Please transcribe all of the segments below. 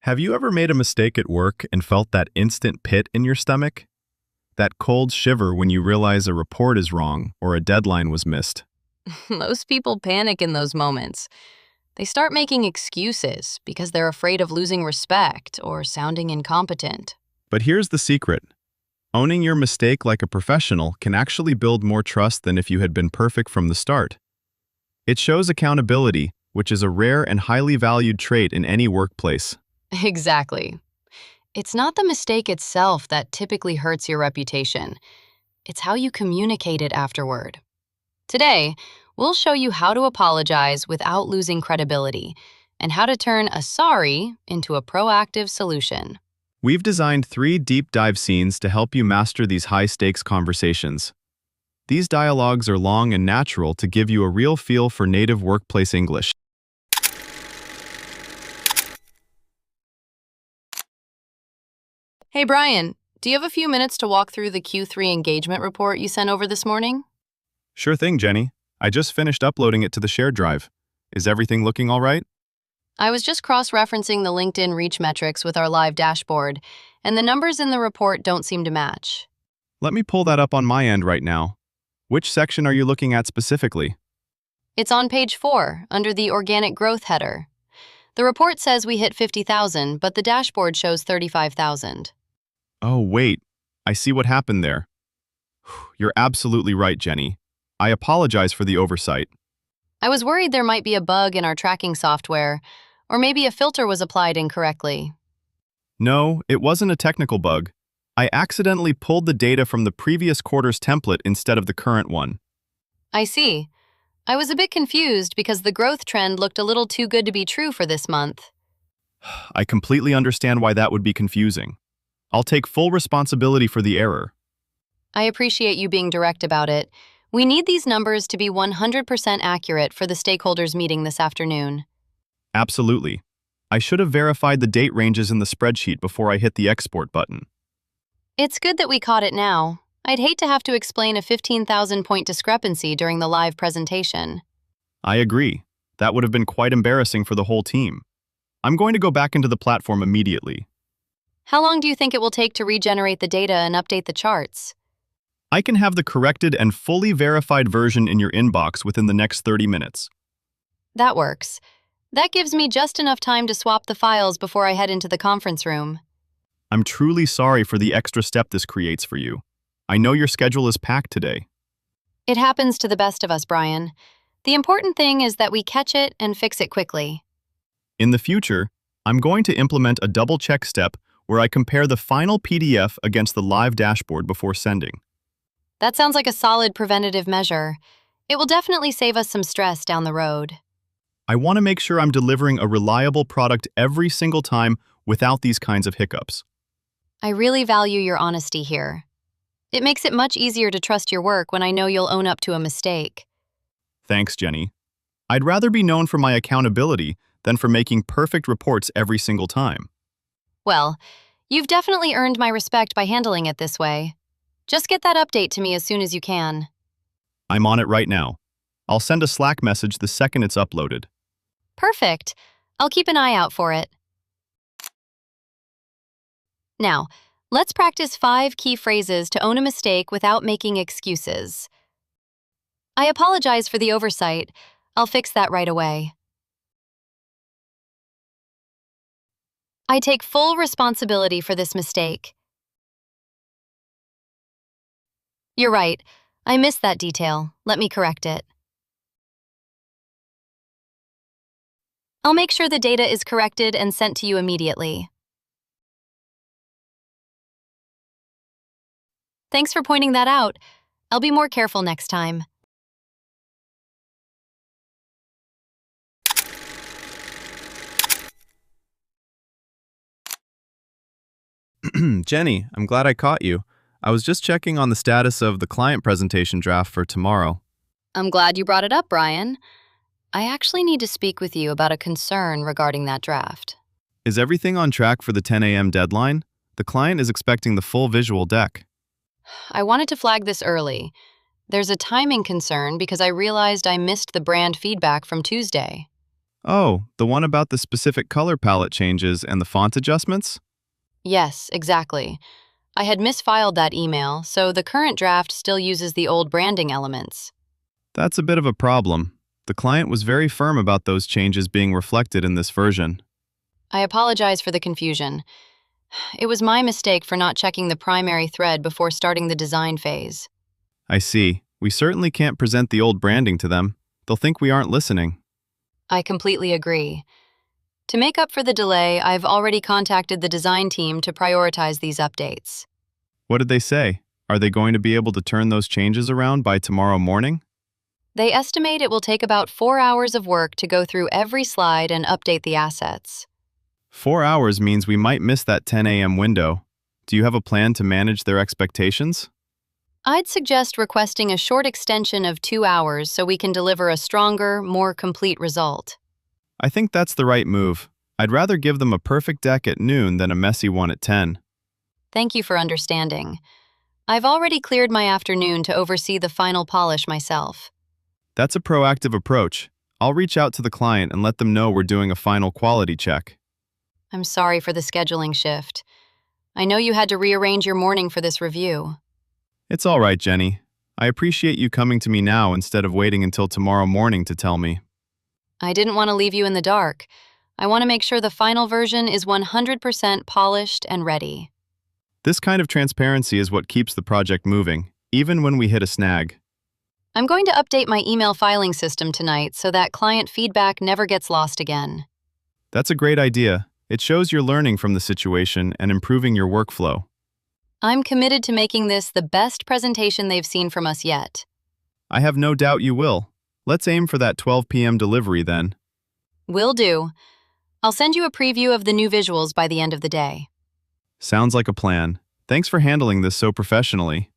Have you ever made a mistake at work and felt that instant pit in your stomach? That cold shiver when you realize a report is wrong or a deadline was missed? Most people panic in those moments. They start making excuses because they're afraid of losing respect or sounding incompetent. But here's the secret. Owning your mistake like a professional can actually build more trust than if you had been perfect from the start. It shows accountability, which is a rare and highly valued trait in any workplace. Exactly. It's not the mistake itself that typically hurts your reputation. It's how you communicate it afterward. Today, we'll show you how to apologize without losing credibility and how to turn a sorry into a proactive solution. We've designed 3 deep dive scenes to help you master these high-stakes conversations. These dialogues are long and natural to give you a real feel for native workplace English. Hey Brian, do you have a few minutes to walk through the Q3 engagement report you sent over this morning? Sure thing, Jenny. I just finished uploading it to the shared drive. Is everything looking all right? I was just cross-referencing the LinkedIn reach metrics with our live dashboard, and the numbers in the report don't seem to match. Let me pull that up on my end right now. Which section are you looking at specifically? It's on page 4, under the organic growth header. The report says we hit 50,000, but the dashboard shows 35,000. Oh, wait. I see what happened there. You're absolutely right, Jenny. I apologize for the oversight. I was worried there might be a bug in our tracking software, or maybe a filter was applied incorrectly. No, it wasn't a technical bug. I accidentally pulled the data from the previous quarter's template instead of the current one. I see. I was a bit confused because the growth trend looked a little too good to be true for this month. I completely understand why that would be confusing. I'll take full responsibility for the error. I appreciate you being direct about it. We need these numbers to be 100% accurate for the stakeholders meeting this afternoon. Absolutely. I should have verified the date ranges in the spreadsheet before I hit the export button. It's good that we caught it now. I'd hate to have to explain a 15,000-point discrepancy during the live presentation. I agree. That would have been quite embarrassing for the whole team. I'm going to go back into the platform immediately. How long do you think it will take to regenerate the data and update the charts? I can have the corrected and fully verified version in your inbox within the next 30 minutes. That works. That gives me just enough time to swap the files before I head into the conference room. I'm truly sorry for the extra step this creates for you. I know your schedule is packed today. It happens to the best of us, Brian. The important thing is that we catch it and fix it quickly. In the future, I'm going to implement a double-check step where I compare the final PDF against the live dashboard before sending. That sounds like a solid preventative measure. It will definitely save us some stress down the road. I want to make sure I'm delivering a reliable product every single time without these kinds of hiccups. I really value your honesty here. It makes it much easier to trust your work when I know you'll own up to a mistake. Thanks, Jenny. I'd rather be known for my accountability than for making perfect reports every single time. Well, you've definitely earned my respect by handling it this way. Just get that update to me as soon as you can. I'm on it right now. I'll send a Slack message the second it's uploaded. Perfect. I'll keep an eye out for it. Now, let's practice 5 key phrases to own a mistake without making excuses. I apologize for the oversight. I'll fix that right away. I take full responsibility for this mistake. You're right. I missed that detail. Let me correct it. I'll make sure the data is corrected and sent to you immediately. Thanks for pointing that out. I'll be more careful next time. Jenny, I'm glad I caught you. I was just checking on the status of the client presentation draft for tomorrow. I'm glad you brought it up, Brian. I actually need to speak with you about a concern regarding that draft. Is everything on track for the 10 a.m. deadline? The client is expecting the full visual deck. I wanted to flag this early. There's a timing concern because I realized I missed the brand feedback from Tuesday. Oh, the one about the specific color palette changes and the font adjustments? Yes, exactly. I had misfiled that email, so the current draft still uses the old branding elements. That's a bit of a problem. The client was very firm about those changes being reflected in this version. I apologize for the confusion. It was my mistake for not checking the primary thread before starting the design phase. I see. We certainly can't present the old branding to them. They'll think we aren't listening. I completely agree. To make up for the delay, I've already contacted the design team to prioritize these updates. What did they say? Are they going to be able to turn those changes around by tomorrow morning? They estimate it will take about 4 hours of work to go through every slide and update the assets. 4 hours means we might miss that 10 a.m. window. Do you have a plan to manage their expectations? I'd suggest requesting a short extension of 2 hours so we can deliver a stronger, more complete result. I think that's the right move. I'd rather give them a perfect deck at noon than a messy one at 10. Thank you for understanding. I've already cleared my afternoon to oversee the final polish myself. That's a proactive approach. I'll reach out to the client and let them know we're doing a final quality check. I'm sorry for the scheduling shift. I know you had to rearrange your morning for this review. It's all right, Jenny. I appreciate you coming to me now instead of waiting until tomorrow morning to tell me. I didn't want to leave you in the dark. I want to make sure the final version is 100% polished and ready. This kind of transparency is what keeps the project moving, even when we hit a snag. I'm going to update my email filing system tonight so that client feedback never gets lost again. That's a great idea. It shows you're learning from the situation and improving your workflow. I'm committed to making this the best presentation they've seen from us yet. I have no doubt you will. Let's aim for that 12 p.m. delivery then. Will do. I'll send you a preview of the new visuals by the end of the day. Sounds like a plan. Thanks for handling this so professionally.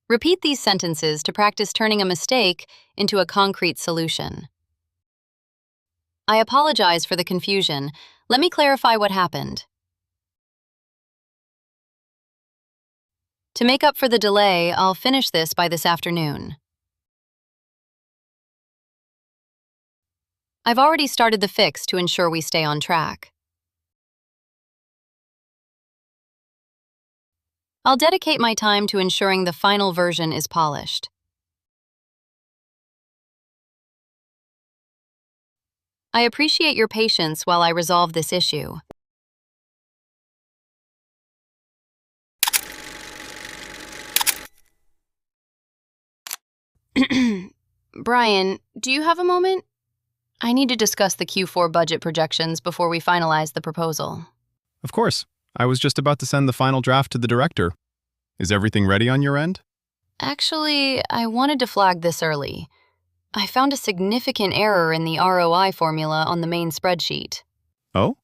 Repeat these sentences to practice turning a mistake into a concrete solution. I apologize for the confusion. Let me clarify what happened. To make up for the delay, I'll finish this by this afternoon. I've already started the fix to ensure we stay on track. I'll dedicate my time to ensuring the final version is polished. I appreciate your patience while I resolve this issue. Brian, do you have a moment? I need to discuss the Q4 budget projections before we finalize the proposal. Of course. I was just about to send the final draft to the director. Is everything ready on your end? Actually, I wanted to flag this early. I found a significant error in the ROI formula on the main spreadsheet. Oh?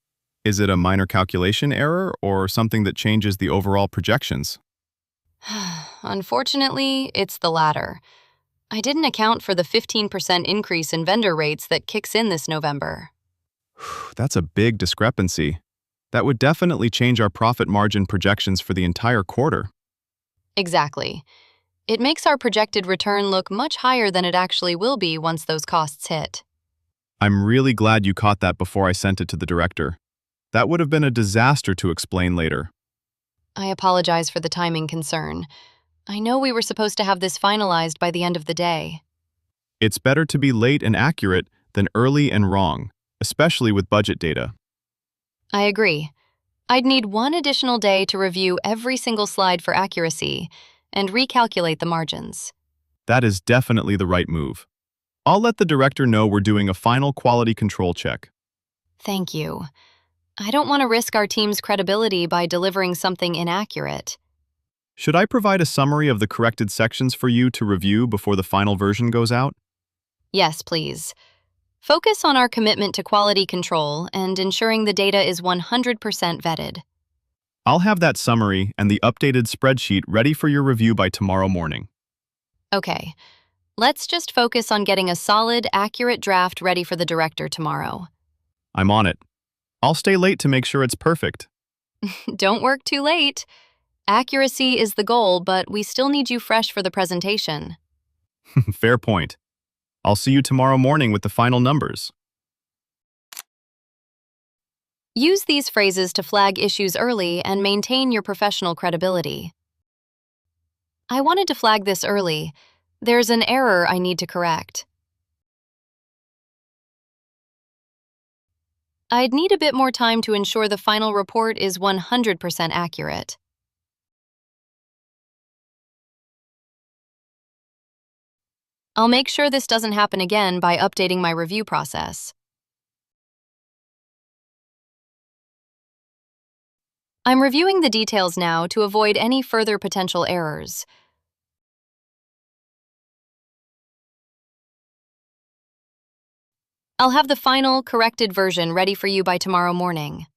Is it a minor calculation error or something that changes the overall projections? Unfortunately, it's the latter. I didn't account for the 15% increase in vendor rates that kicks in this November. That's a big discrepancy. That would definitely change our profit margin projections for the entire quarter. Exactly. It makes our projected return look much higher than it actually will be once those costs hit. I'm really glad you caught that before I sent it to the director. That would have been a disaster to explain later. I apologize for the timing concern. I know we were supposed to have this finalized by the end of the day. It's better to be late and accurate than early and wrong, especially with budget data. I agree. I'd need one additional day to review every single slide for accuracy and recalculate the margins. That is definitely the right move. I'll let the director know we're doing a final quality control check. Thank you. I don't want to risk our team's credibility by delivering something inaccurate. Should I provide a summary of the corrected sections for you to review before the final version goes out? Yes, please. Focus on our commitment to quality control and ensuring the data is 100% vetted. I'll have that summary and the updated spreadsheet ready for your review by tomorrow morning. Okay, let's just focus on getting a solid, accurate draft ready for the director tomorrow. I'm on it. I'll stay late to make sure it's perfect. Don't work too late. Accuracy is the goal, but we still need you fresh for the presentation. Fair point. I'll see you tomorrow morning with the final numbers. Use these phrases to flag issues early and maintain your professional credibility. I wanted to flag this early. There's an error I need to correct. I'd need a bit more time to ensure the final report is 100% accurate. I'll make sure this doesn't happen again by updating my review process. I'm reviewing the details now to avoid any further potential errors. I'll have the final, corrected version ready for you by tomorrow morning.